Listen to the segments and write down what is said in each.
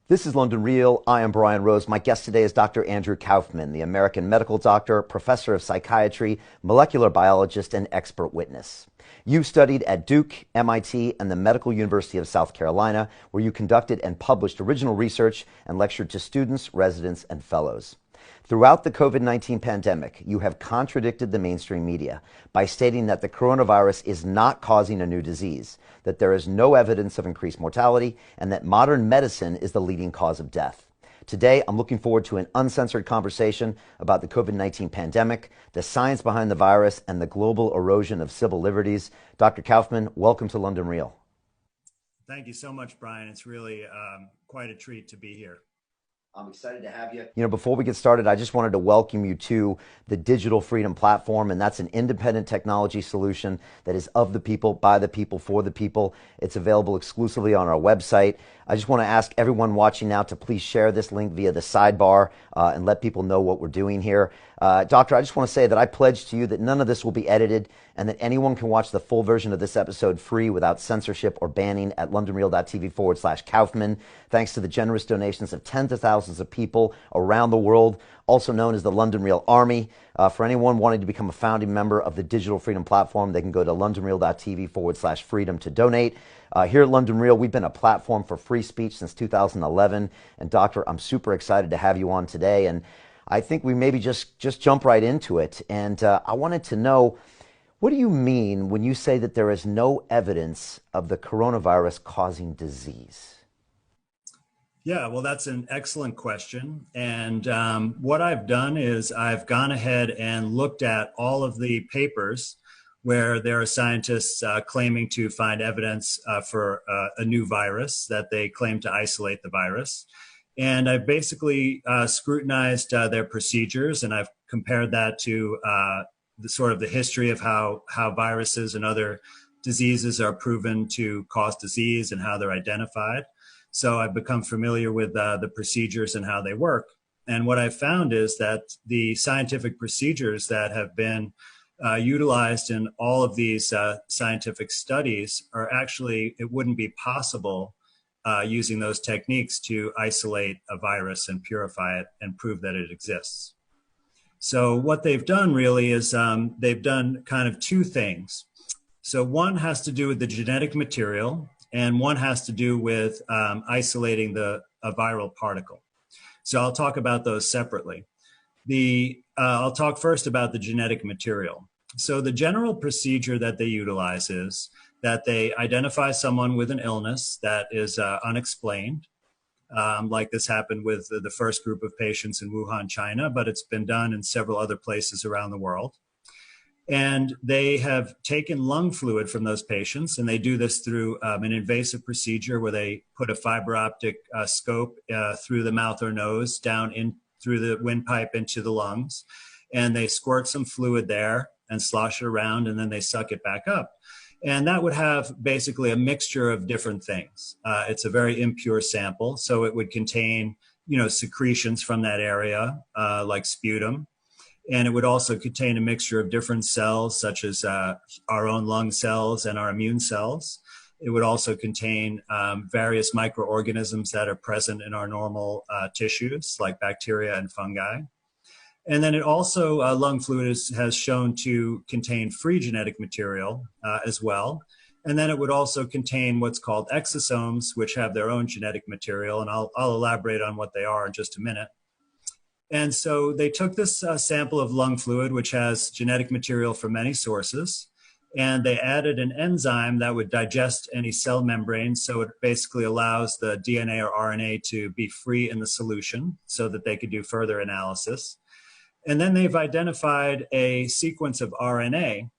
This is London Real. I am Brian Rose. My guest today is Dr. Andrew Kaufman, the American medical doctor, professor of psychiatry, molecular biologist, and expert witness. You studied at Duke, MIT, and the Medical University of South Carolina, where you conducted and published original research and lectured to students, residents, and fellows. Throughout the COVID-19 pandemic, you have contradicted the mainstream media by stating that the coronavirus is not causing a new disease, that there is no evidence of increased mortality, and that modern medicine is the leading cause of death. Today, I'm looking forward to an uncensored conversation about the COVID-19 pandemic, the science behind the virus, and the global erosion of civil liberties. Dr. Kaufman, welcome to London Real. Thank you so much, Brian. It's really quite a treat to be here. I'm excited to have you. Before we get started, I just wanted to welcome you to the Digital Freedom Platform, and that's an independent technology solution that is of the people, by the people, for the people. It's available exclusively on our website. I just want to ask everyone watching now to please share this link via the sidebar and let people know what we're doing here. Doctor, I just want to say that I pledge to you that none of this will be edited and that anyone can watch the full version of this episode free without censorship or banning at londonreal.tv/Kaufman. Thanks to the generous donations of tens of thousands of people around the world, also known as the London Real Army. For anyone wanting to become a founding member of the Digital Freedom Platform, they can go to londonreal.tv/freedom to donate. Here at London Real, we've been a platform for free speech since 2011. And Doctor, I'm super excited to have you on today. And I think we maybe just jump right into it. And I wanted to know, what do you mean when you say that there is no evidence of the coronavirus causing disease? Yeah, well, that's an excellent question. And what I've done is I've gone ahead and looked at all of the papers where there are scientists claiming to find evidence for a new virus, that they claim to isolate the virus. And I've basically scrutinized their procedures, and I've compared that to the history of how viruses and other diseases are proven to cause disease and how they're identified. So I've become familiar with the procedures and how they work. And what I've found is that the scientific procedures that have been utilized in all of these scientific studies are actually, it wouldn't be possible using those techniques to isolate a virus and purify it and prove that it exists. So what they've done really is they've done kind of two things. So one has to do with the genetic material, and one has to do with isolating a viral particle. So I'll talk about those separately. I'll talk first about the genetic material. So the general procedure that they utilize is that they identify someone with an illness that is unexplained, like this happened with the first group of patients in Wuhan, China, but it's been done in several other places around the world. And they have taken lung fluid from those patients, and they do this through an invasive procedure where they put a fiber optic scope through the mouth or nose down in through the windpipe into the lungs, and they squirt some fluid there and slosh it around, and then they suck it back up. And that would have basically a mixture of different things. It's a very impure sample, so it would contain, secretions from that area, like sputum. And it would also contain a mixture of different cells, such as our own lung cells and our immune cells. It would also contain various microorganisms that are present in our normal tissues, like bacteria and fungi. And then it also, lung fluid has shown to contain free genetic material as well. And then it would also contain what's called exosomes, which have their own genetic material. And I'll elaborate on what they are in just a minute. And so they took this sample of lung fluid, which has genetic material from many sources, and they added an enzyme that would digest any cell membrane. So it basically allows the DNA or RNA to be free in the solution so that they could do further analysis. And then they've identified a sequence of RNA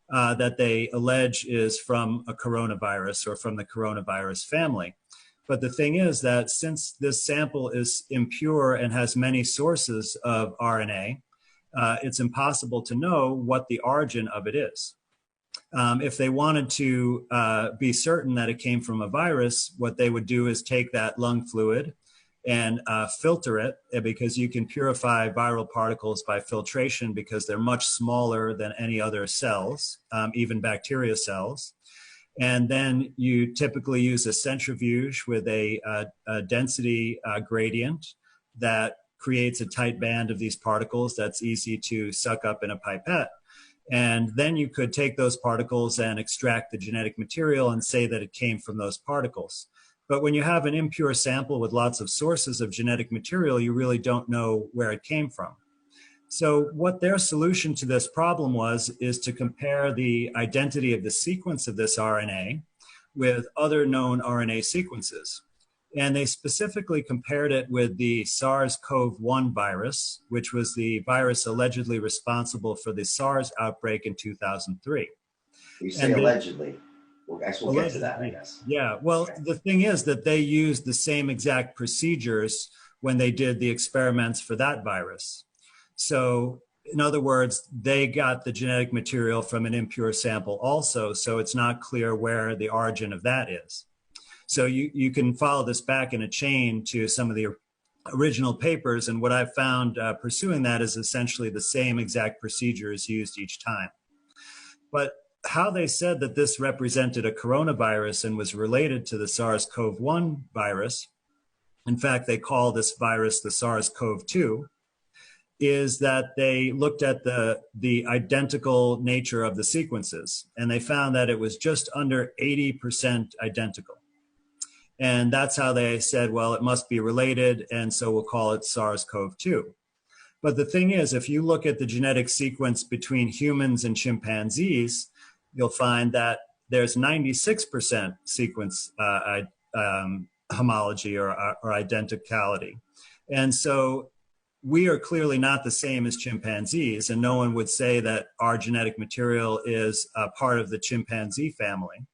that they allege is from a coronavirus or from the coronavirus family. But the thing is that since this sample is impure and has many sources of RNA, it's impossible to know what the origin of it is. If they wanted to be certain that it came from a virus, what they would do is take that lung fluid and filter it, because you can purify viral particles by filtration because they're much smaller than any other cells, even bacteria cells. And then you typically use a centrifuge with a density gradient that creates a tight band of these particles that's easy to suck up in a pipette. And then you could take those particles and extract the genetic material and say that it came from those particles. But when you have an impure sample with lots of sources of genetic material, you really don't know where it came from. So what their solution to this problem was is to compare the identity of the sequence of this RNA with other known RNA sequences. And they specifically compared it with the SARS-CoV-1 virus, which was the virus allegedly responsible for the SARS outbreak in 2003. You say allegedly. We'll get to that, I guess. Yeah, well, okay. The thing is that they used the same exact procedures when they did the experiments for that virus. So in other words, they got the genetic material from an impure sample also, so it's not clear where the origin of that is. So you can follow this back in a chain to some of the original papers, and what I've found pursuing that is essentially the same exact procedures used each time. But how they said that this represented a coronavirus and was related to the SARS-CoV-1 virus, in fact, they call this virus the SARS-CoV-2, is that they looked at the identical nature of the sequences, and they found that it was just under 80% identical. And that's how they said, well, it must be related, and so we'll call it SARS-CoV-2. But the thing is, if you look at the genetic sequence between humans and chimpanzees, you'll find that there's 96% sequence homology or identicality. And so we are clearly not the same as chimpanzees, and no one would say that our genetic material is a part of the chimpanzee family.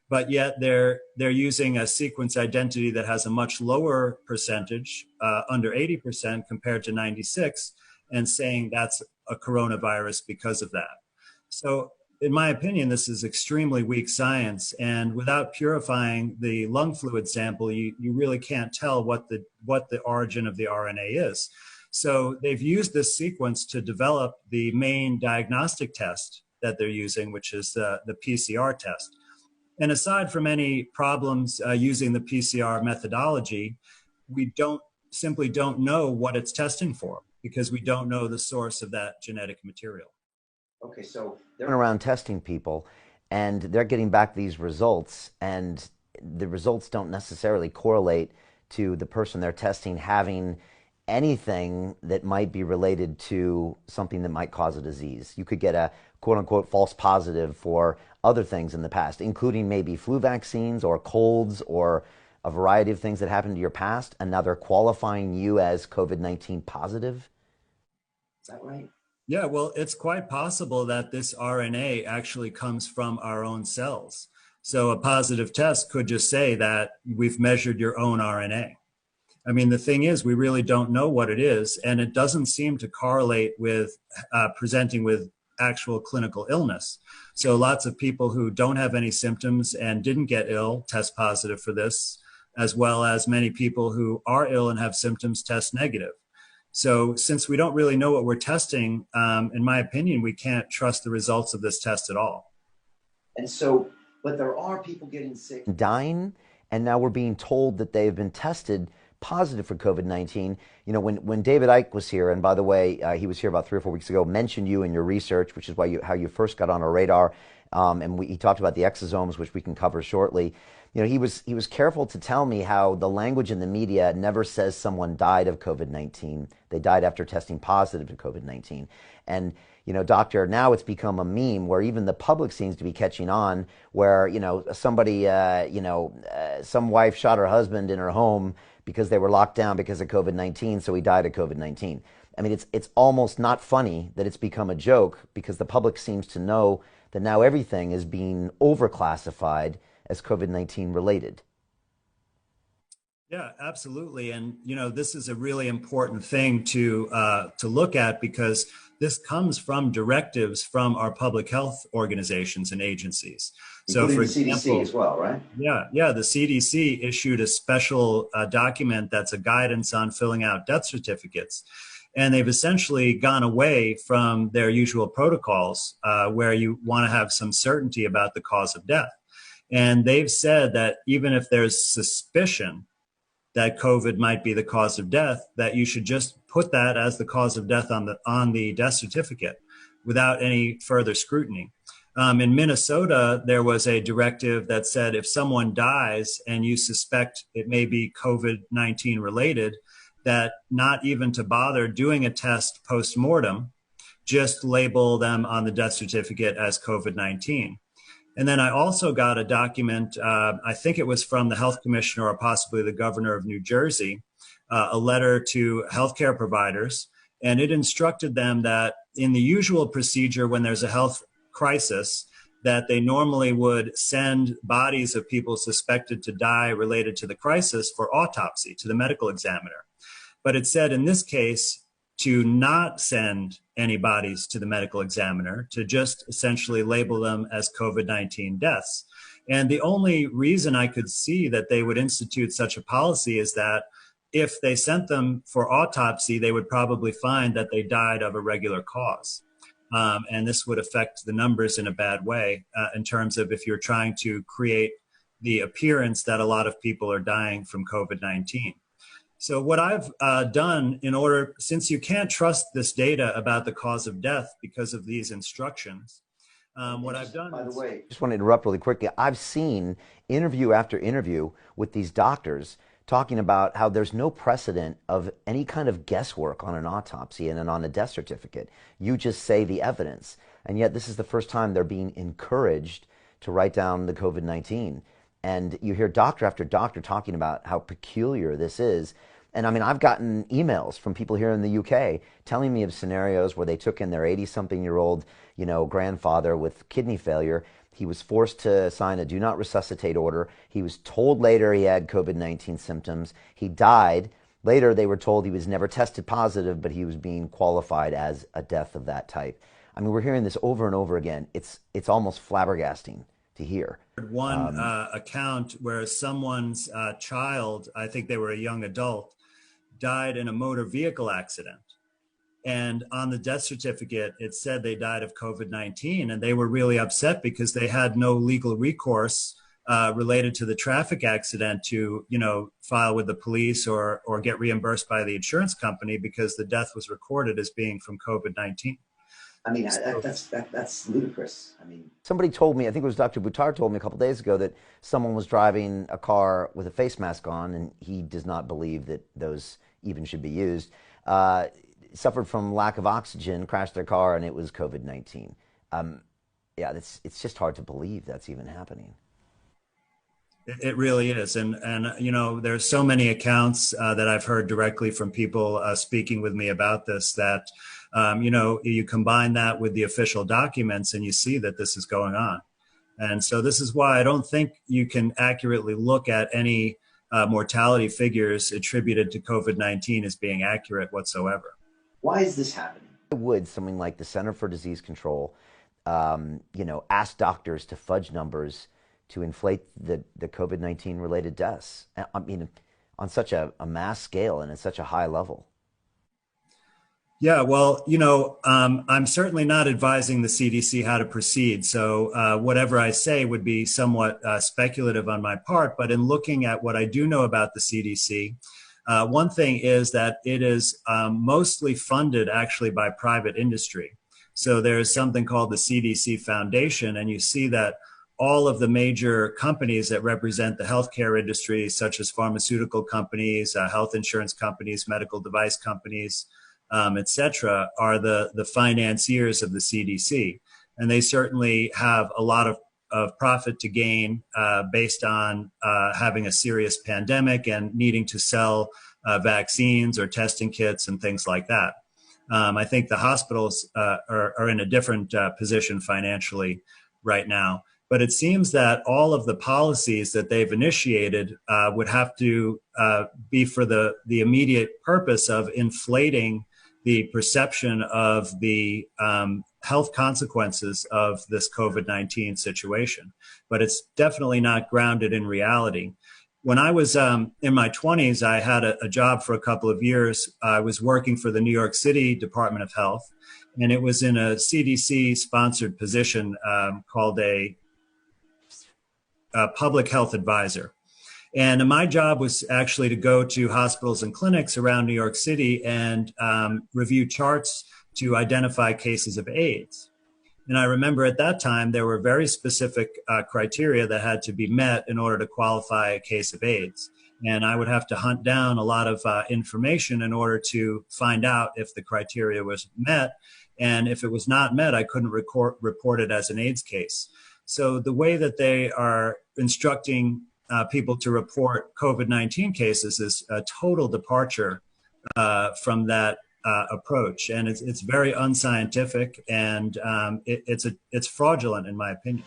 But yet they're using a sequence identity that has a much lower percentage, under 80% compared to 96, and saying that's a coronavirus because of that. So in my opinion, this is extremely weak science, and without purifying the lung fluid sample, you really can't tell what the origin of the RNA is. So they've used this sequence to develop the main diagnostic test that they're using, which is the PCR test. And aside from any problems using the PCR methodology, we simply don't know what it's testing for because we don't know the source of that genetic material. Okay, so they're around testing people and they're getting back these results, and the results don't necessarily correlate to the person they're testing having anything that might be related to something that might cause a disease. You could get a quote-unquote false positive for other things in the past, including maybe flu vaccines or colds or a variety of things that happened to your past, and now they're qualifying you as COVID-19 positive? Is that right? Yeah, well, it's quite possible that this RNA actually comes from our own cells. So a positive test could just say that we've measured your own RNA. I mean, the thing is, we really don't know what it is, and it doesn't seem to correlate with presenting with actual clinical illness. So lots of people who don't have any symptoms and didn't get ill test positive for this, as well as many people who are ill and have symptoms test negative. So since we don't really know what we're testing, in my opinion, we can't trust the results of this test at all. And so, but there are people getting sick, dying, and now we're being told that they've been tested positive for COVID-19. You know, when David Icke was here, and by the way, he was here about 3 or 4 weeks ago, mentioned you in your research, which is why how you first got on our radar, and he talked about the exosomes, which we can cover shortly. You know, he was careful to tell me how the language in the media never says someone died of COVID-19. They died after testing positive to COVID-19. And, you know, doctor, now it's become a meme where even the public seems to be catching on, where, you know, somebody, some wife shot her husband in her home because they were locked down because of COVID-19, so he died of COVID-19. I mean, it's almost not funny that it's become a joke, because the public seems to know that now everything is being overclassified as COVID-19 related. Yeah, absolutely. And, you know, this is a really important thing to look at, because this comes from directives from our public health organizations and agencies. Including so, for example, CDC as well, right? Yeah. The CDC issued a special document that's a guidance on filling out death certificates. And they've essentially gone away from their usual protocols where you want to have some certainty about the cause of death. And they've said that even if there's suspicion that COVID might be the cause of death, that you should just put that as the cause of death on the death certificate without any further scrutiny. In Minnesota, there was a directive that said if someone dies and you suspect it may be COVID-19 related, that not even to bother doing a test post-mortem, just label them on the death certificate as COVID-19. And then I also got a document, I think it was from the health commissioner or possibly the governor of New Jersey, a letter to healthcare providers. And it instructed them that in the usual procedure when there's a health crisis, that they normally would send bodies of people suspected to die related to the crisis for autopsy to the medical examiner. But it said in this case to not send any bodies to the medical examiner, to just essentially label them as COVID-19 deaths. And the only reason I could see that they would institute such a policy is that if they sent them for autopsy, they would probably find that they died of a regular cause. And this would affect the numbers in a bad way in terms of if you're trying to create the appearance that a lot of people are dying from COVID-19. So what I've done in order, since you can't trust this data about the cause of death because of these instructions, what I've done. By the way, just want to interrupt really quickly. I've seen interview after interview with these doctors talking about how there's no precedent of any kind of guesswork on an autopsy and on a death certificate. You just say the evidence. And yet this is the first time they're being encouraged to write down the COVID-19. And you hear doctor after doctor talking about how peculiar this is. And I mean, I've gotten emails from people here in the UK telling me of scenarios where they took in their 80-something-year-old, grandfather with kidney failure. He was forced to sign a do not resuscitate order. He was told later he had COVID-19 symptoms. He died. Later, they were told he was never tested positive, but he was being qualified as a death of that type. I mean, we're hearing this over and over again. It's almost flabbergasting to hear. One account where someone's child, I think they were a young adult, died in a motor vehicle accident. And on the death certificate, it said they died of COVID-19. And they were really upset because they had no legal recourse related to the traffic accident to, file with the police or get reimbursed by the insurance company because the death was recorded as being from COVID-19. I mean, that's ludicrous. I mean, somebody told me, I think it was Dr. Buttar told me a couple of days ago that someone was driving a car with a face mask on, and he does not believe that those even should be used. Suffered from lack of oxygen, crashed their car, and it was COVID-19. Yeah, it's just hard to believe that's even happening. It really is. And there's so many accounts that I've heard directly from people speaking with me about this that, you combine that with the official documents and you see that this is going on. And so this is why I don't think you can accurately look at any mortality figures attributed to COVID-19 as being accurate whatsoever. Why is this happening? Would something like the Center for Disease Control, ask doctors to fudge numbers to inflate the COVID-19 related deaths? I mean, on such a mass scale and at such a high level. Yeah, well, I'm certainly not advising the CDC how to proceed. So whatever I say would be somewhat speculative on my part. But in looking at what I do know about the CDC, one thing is that it is mostly funded actually by private industry. So there's something called the CDC Foundation, and you see that all of the major companies that represent the healthcare industry, such as pharmaceutical companies, health insurance companies, medical device companies, et cetera, are the financiers of the CDC. And they certainly have a lot of profit to gain based on having a serious pandemic and needing to sell vaccines or testing kits and things like that. I think the hospitals are in a different position financially right now. But it seems that all of the policies that they've initiated would have to be for the immediate purpose of inflating the perception of the health consequences of this COVID-19 situation. But it's definitely not grounded in reality. When I was in my 20s, I had a job for a couple of years. I was working for the New York City Department of Health, and it was in a CDC-sponsored position called public health advisor. And my job was actually to go to hospitals and clinics around New York City and review charts to identify cases of AIDS. And I remember at that time, there were very specific criteria that had to be met in order to qualify a case of AIDS. And I would have to hunt down a lot of information in order to find out if the criteria was met. And if it was not met, I couldn't report it as an AIDS case. So the way that they are instructing people to report COVID-19 cases is a total departure from that approach, and it's very unscientific, and it's fraudulent in my opinion.